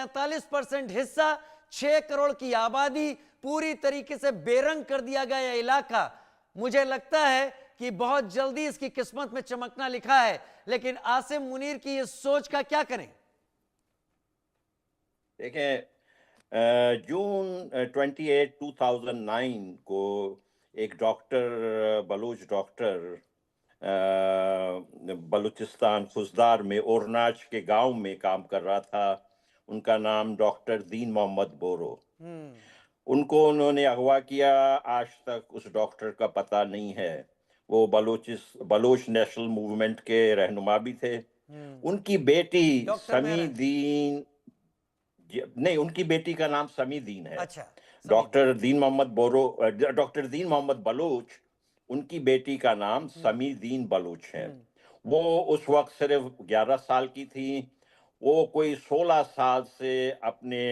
45% حصہ 6 کروڑ کی آبادی پوری طریقے سے بے رنگ کر دیا گیا یہ علاقہ. مجھے لگتا ہے کہ بہت جلدی اس کی قسمت میں چمکنا لکھا ہے, لیکن عاصم منیر کی یہ سوچ کا کیا کریں؟ دیکھیں, جون 28 2009 کو ایک ڈاکٹر, بلوچ ڈاکٹر, بلوچستان خزدار میں اورناچ کے گاؤں میں کام کر رہا تھا. ان کا نام ڈاکٹر دین محمد بورو. ان کو انہوں نے اغوا کیا. آج تک اس ڈاکٹر کا پتہ نہیں ہے. وہ بلوچ نیشنل موومنٹ کے رہنما بھی تھے. ان کی بیٹی سمی دین, نہیں, ان کی بیٹی کا نام سمی دین ہے. ڈاکٹر دین محمد بورو, ڈاکٹر دین محمد بلوچ, ان کی بیٹی کا نام سمی دین بلوچ ہے. وہ اس وقت صرف 11 سال کی تھی. وہ کوئی 16 سال سے اپنے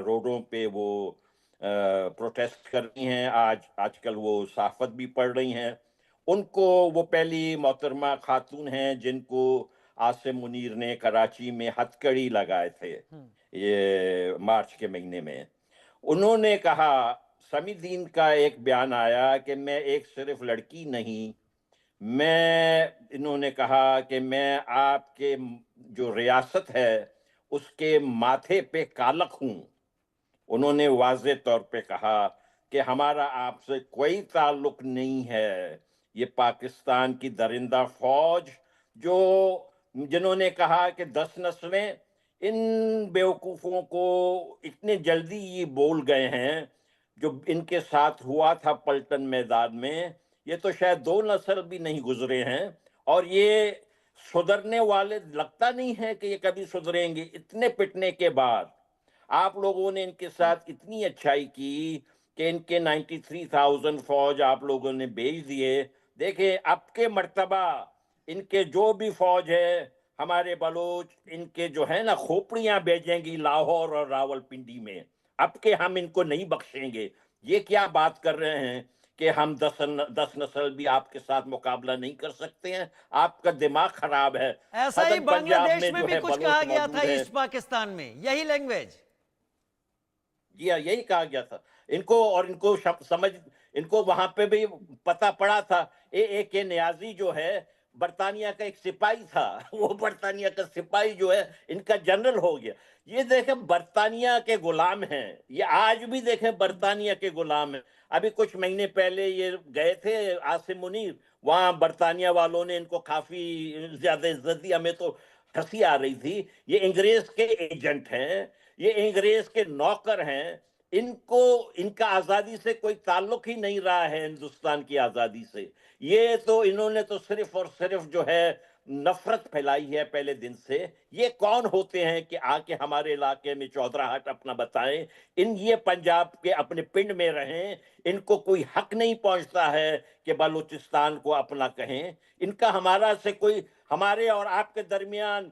روڈوں پہ وہ پروٹیسٹ کر رہی ہیں. آج کل وہ صحافت بھی پڑھ رہی ہیں. ان کو, وہ پہلی محترمہ خاتون ہیں جن کو عاصم منیر نے کراچی میں ہتھکڑی لگائے تھے یہ مارچ کے مہینے میں. انہوں نے کہا, سمی دین کا ایک بیان آیا کہ میں ایک صرف لڑکی نہیں, انہوں نے کہا کہ میں آپ کے جو ریاست ہے اس کے ماتھے پہ کالک ہوں. انہوں نے واضح طور پہ کہا کہ ہمارا آپ سے کوئی تعلق نہیں ہے. یہ پاکستان کی درندہ فوج جنہوں نے کہا کہ 10 نسلیں, ان بیوقوفوں کو اتنے جلدی یہ بول گئے ہیں. جو ان کے ساتھ ہوا تھا پلٹن میدان میں, یہ تو شاید 2 نسل بھی نہیں گزرے ہیں, اور یہ سدھرنے والے لگتا نہیں ہے کہ یہ کبھی سدھریں گے. اتنے پٹنے کے بعد آپ لوگوں نے ان کے ساتھ اتنی اچھائی کی کہ ان کے 93,000 فوج آپ لوگوں نے بھیج دیے. دیکھیں, اب کے مرتبہ ان کے جو بھی فوج ہے, ہمارے بلوچ ان کے جو ہے نا کھوپڑیاں بھیجیں گی لاہور اور راول پنڈی میں. اب کے ہم ان کو نہیں بخشیں گے. یہ کیا بات کر رہے ہیں کہ ہم 10 نسل بھی آپ کے ساتھ مقابلہ نہیں کر سکتے ہیں؟ آپ کا دماغ خراب ہے. ایسا ہی بنگلہ دیش میں جو بھی ہے کچھ کہا بلوچ گیا تھا موجود ہے. ایسٹ پاکستان میں, یہی لینگویج. جی ہاں, یہی کہا گیا تھا ان کو, اور ان کو ان کو وہاں پہ بھی پتہ پڑا تھا. اے کے نیازی جو ہے برطانیہ کا ایک سپاہی تھا, وہ برطانیہ کا سپاہی جو ہے ان کا جنرل ہو گیا. یہ دیکھیں برطانیہ کے غلام ہیں, یہ آج بھی دیکھیں برطانیہ کے غلام ہیں. ابھی کچھ مہینے پہلے یہ گئے تھے عاصم منیر, وہاں برطانیہ والوں نے ان کو کافی زیادہ عزت دی. ہمیں تو ہنسی آ رہی تھی. یہ انگریز کے ایجنٹ ہیں, یہ انگریز کے نوکر ہیں. ان کا آزادی سے کوئی تعلق ہی نہیں رہا ہے, ہندوستان کی آزادی سے. یہ تو انہوں نے تو صرف اور صرف جو ہے نفرت پھیلائی ہے پہلے دن سے. یہ کون ہوتے ہیں کہ آ کے ہمارے علاقے میں چودراہٹ اپنا بتائیں؟ یہ پنجاب کے اپنے پنڈ میں رہیں, ان کو کوئی حق نہیں پہنچتا ہے کہ بلوچستان کو اپنا کہیں. ان کا ہمارا سے کوئی, ہمارے اور آپ کے درمیان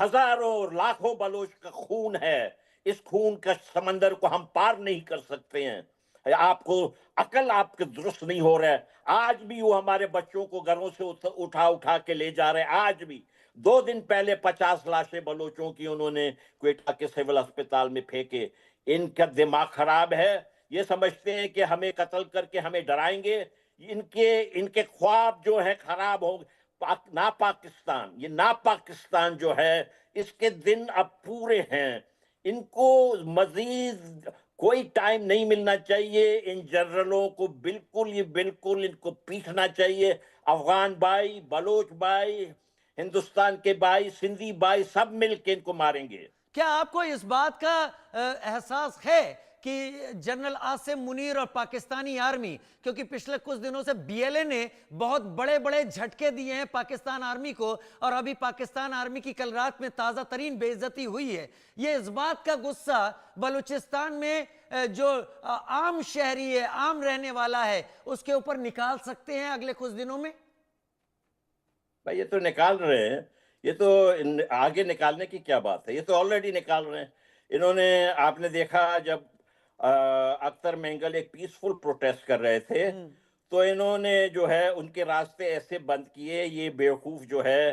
ہزاروں لاکھوں بلوچ کا خون ہے. اس خون کا سمندر کو ہم پار نہیں کر سکتے ہیں. آپ کو عقل آپ کے درست نہیں ہو رہا ہے. آج بھی وہ ہمارے بچوں کو گھروں سے اٹھا کے لے جا رہے ہیں. آج بھی 2 دن پہلے 50 لاشیں بلوچوں کی انہوں نے کوئٹہ کے سول ہسپتال میں پھینکے. ان کا دماغ خراب ہے. یہ سمجھتے ہیں کہ ہمیں قتل کر کے ہمیں ڈرائیں گے. ان کے خواب جو ہے خراب ہو. ناپاکستان, یہ ناپاکستان جو ہے اس کے دن اب پورے ہیں. ان کو مزید کوئی ٹائم نہیں ملنا چاہیے. ان جنرلوں کو بالکل ان کو پیٹنا چاہیے. افغان بھائی, بلوچ بھائی, ہندوستان کے بھائی, سندھی بھائی, سب مل کے ان کو ماریں گے. کیا آپ کو اس بات کا احساس ہے کہ جنرل عاصم منیر اور پاکستانی آرمی, کیونکہ پچھلے کچھ دنوں سے بی ایل اے نے بہت بڑے بڑے جھٹکے دیے ہیں پاکستان آرمی کو, اور ابھی پاکستان آرمی کی کل رات میں تازہ ترین بے عزتی ہوئی ہے, یہ اس بات کا غصہ بلوچستان میں جو عام شہری ہے, عام رہنے والا ہے, اس کے اوپر نکال سکتے ہیں اگلے کچھ دنوں میں؟ بھائی یہ تو نکال رہے ہیں. یہ تو آگے نکالنے کی کیا بات ہے, یہ تو آلریڈی نکال رہے ہیں. انہوں نے, آپ نے دیکھا جب اختر مینگل ایک پیسفل پروٹیسٹ کر رہے تھے, تو انہوں نے جو ہے ان کے راستے ایسے بند کیے. یہ بیوقوف جو ہے